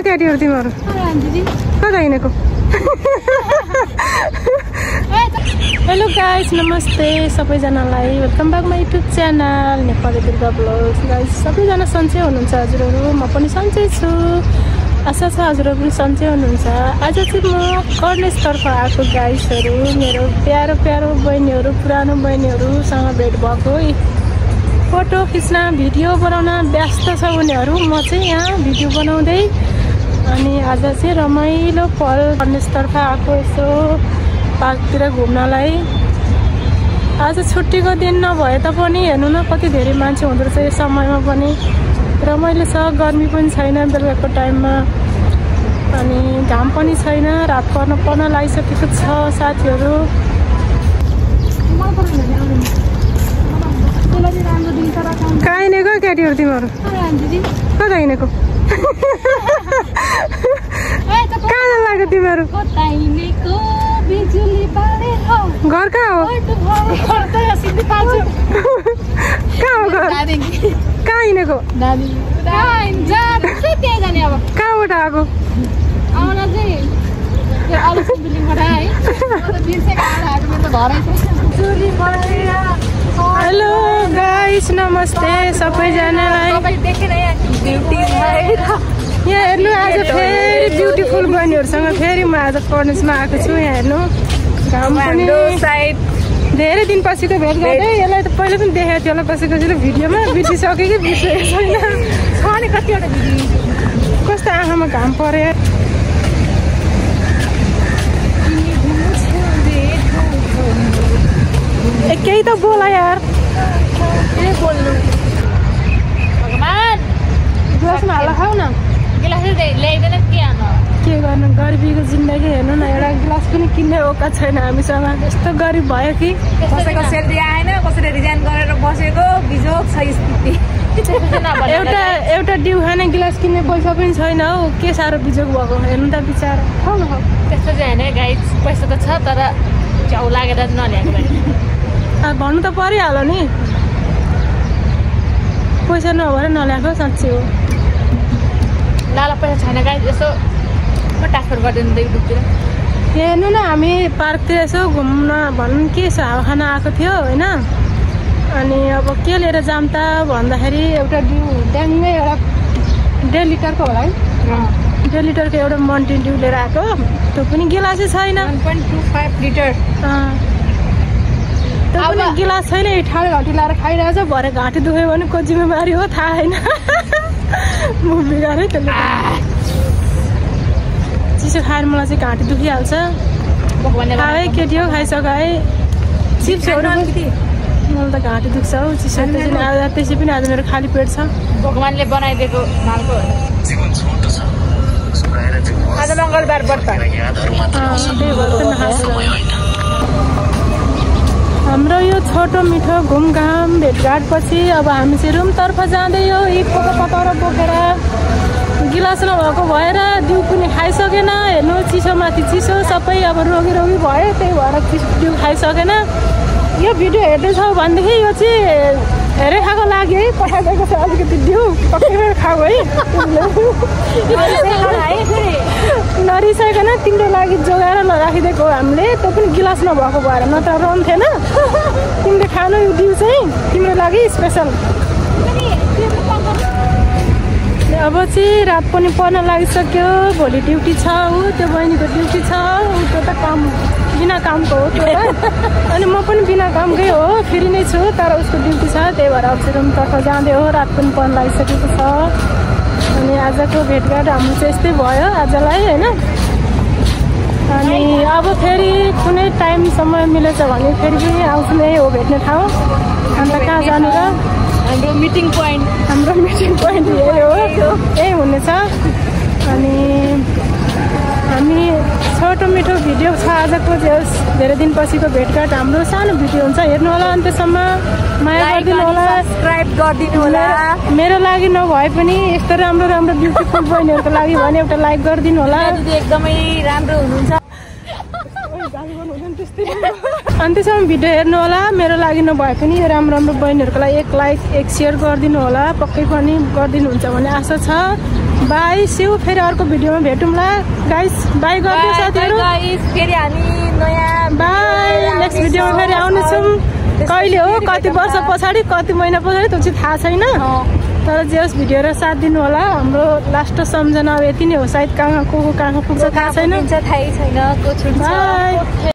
केटीहरू तिमीहरू कता हिँडेको? हेलो गाइस, नमस्ते सबैजनालाई। Welcome back my YouTube channel Nepali Durga blogs. Guys सबैजना सन्चै हुनुहुन्छ हजुरहरू, म पनि सन्चै छु। आशा छ हजुरहरू पनि सन्चै हुनुहुन्छ। आज चाहिँ म कर्णेशतर्फ आएको गाइसहरू, मेरो प्यारो प्यारो बहिनीहरू, पुरानो बहिनीहरूसँग भेट भएको। फोटो खिच्न भिडियो बनाउन व्यस्त छ उनीहरू, म चाहिँ यहाँ भिडियो बनाउँदै। अनि आज चाहिँ रमाइलो पल कर्णेशतर्फ आएको, यसो पार्कतिर घुम्नलाई। आज छुट्टीको दिन नभए तापनि हेर्नु न कति धेरै मान्छे हुँदो रहेछ यो समयमा पनि। रमाइलो छ, गर्मी पनि छैन बेलुकाको टाइममा, अनि घाम पनि छैन। रात पर्न लागिसकेको छ साथीहरू। कहाँ हिँडेको केटीहरू तिमीहरू? कता हिँडेको? कहाँ जानु लाग्यो तिमीहरू? घर कहाँ हो? कहाँ हो घर? कहाँ हिँडेको? कहाँबाट आएको? हेलो गाइस, नमस्ते सबैजनालाई। यहाँ हेर्नु, आज फेरि ब्युटिफुल बहिनीहरूसँग फेरि म आज कर्णेशमा आएको छु। यहाँ हेर्नु, घाम पनि धेरै दिन पछिको भेट गर्दै। यसलाई त पहिला पनि देखेको थियो होला कसै कसैले भिडियोमा, बिर्सिसक्यो कि बिर्सेको छैन। कतिवटा कस्तो आँखामा घाम पऱ्यो। केही त बोला यार, के बोल्नु? भगवान ग्लासमा हाल खाऊ न। के गर्नु, गरिबीको जिन्दगी हेर्नु न। एउटा ग्लास पनि किन्ने औकात छैन हामीसँग। यस्तो गरिब भयो कि कसैको सेलेरी आएन, कसैले रिजाइन गरेर बसेको बिजोग छ स्थिति। एउटा डिउ खाने गिलास किन्ने पैसा पनि छैन हौ। के साह्रो बिजोग भएको हेर्नु त बिचारा। खाऊ न खाऊ। त्यस्तो चाहिँ होइन गाइस, पैसा त छ तर च्याउ लागेर नल्याएको। भन्नु त परिहाल्यो नि, पैसा नभएर नल्याएको साँच्चै हो। लाला पैसा छैन गाइस, यसो ट्रान्सफर गरिदिनु त युट्युबतिर। हेर्नु न, हामी पार्कतिर यसो घुम्न भनौँ के यसो हावा खान आएको थियो होइन। अनि अब के लिएर जाऊँ त भन्दाखेरि एउटा डिउ ड्याङ्गै एउटा 1.5 लिटरको होला है, 1.5 लिटरको एउटा मन्टिन डिउ लिएर आएको। त्यो पनि गिलासै छैन। 1.25 लिटर त्यो पनि गिलास छैन। ठाडो घाँटी लाएर खाइरहेछ। भरे घाँटी दुख्यो भने को जिम्मेवारी हो थाहा होइन। मुभी गरेँ त्यसले। चिसो खाएर मलाई चाहिँ घाँटी दुखिहाल्छ। है केटी हो, खाइसक है चिप्सहरू। मलाई त घाँटी दुख्छ हौ चिसो। त्यसै पनि आज मेरो खाली पेट छ। भगवानले बनाइदिएको मालको आज मङ्गलबार व्रत। हाम्रो यो छोटो मिठो घुमघाम भेटघाट पछि अब हामी चाहिँ रुमतर्फ जाँदै हो। इफोको पतारो बोकेर, गिलास नभएको भएर डिउ पनि खाइसकेन। हेर्नु, चिसोमाथि चिसो, सबै अब रोगी भयो। त्यही भएर डिउ खाइसकेन। यो भिडियो हेर्दैछौ भनेदेखि यो चाहिँ हेरे खाएको लाग्यो है। पठाइदिएको छ अलिकति डिउ, पक्कै खाऊ है। नरिसाइकन तिम्रो लागि जोगाएर नराखिदिएको हामीले। त्यो पनि गिलास नभएको भएर, नत्र रहन्थेन। तिमीले खानु यो डिउ चाहिँ तिम्रो लागि स्पेसल। अब चाहिँ रात पनि पर्न लागिसक्यो। भोलि ड्युटी छ, त्यो बहिनीको ड्युटी छ। त्यो त काम बिना कामको हो त्यो। अनि म पनि बिना कामकै हो, फेरि नै छु, तर उसको ड्युटी छ। त्यही भएर अब चाहिँ रुमतर्फ जाँदै हो। रात पनि पर्न लागिसकेको छ। अनि आजको भेटघाट हाम्रो चाहिँ यस्तै भयो आजलाई होइन। अनि अब फेरि कुनै टाइम समय मिलेछ भने फेरि पनि आउँछु नै हो भेट्ने ठाउँ। अन्त कहाँ जानु र? हाम्रो मिटिङ पोइन्ट यही हो, यही हुनेछ। अनि हामी छोटो मिठो भिडियो छ आजको। धेरै दिन पछिको भेटघाट हाम्रो सानो भिडियो हुन्छ, हेर्नु होला अन्त्यसम्म। माया गरिदिनु होला, सब्सक्राइब गरिदिनु होला। मेरो लागि नभए पनि यस्तो राम्रो राम्रो ब्युटिफुल बहिनीहरूको लागि भने एउटा लाइक गरिदिनु होला। एकदमै राम्रो हुनुहुन्छ। अन्त्यसम्म भिडियो हेर्नु होला। मेरो लागि नभए पनि यो राम्रो राम्रो बहिनीहरूको लागि 1 लाइक 1 सेयर गरिदिनु होला। पक्कै पनि गरिदिनुहुन्छ भन्ने आशा छ। बाई सिउ फेरि अर्को भिडियोमा भेटौँला गाइस बाई गर्नु साथीहरु फेरि हामी नयाँ बाई नेक्स्ट भिडियोमा फेरि आउनेछौँ कहिले हो कति वर्ष पछाडि कति महिना पछाडि त्यो चाहिँ थाहा छैन तर जे होस् भिडियो र साथ दिनु होला हाम्रो लास्ट सम्झना अब यति नै हो सायद कहाँ को कहाँ पुग्छ थाहा छैन थाहै छैन को छुट्छ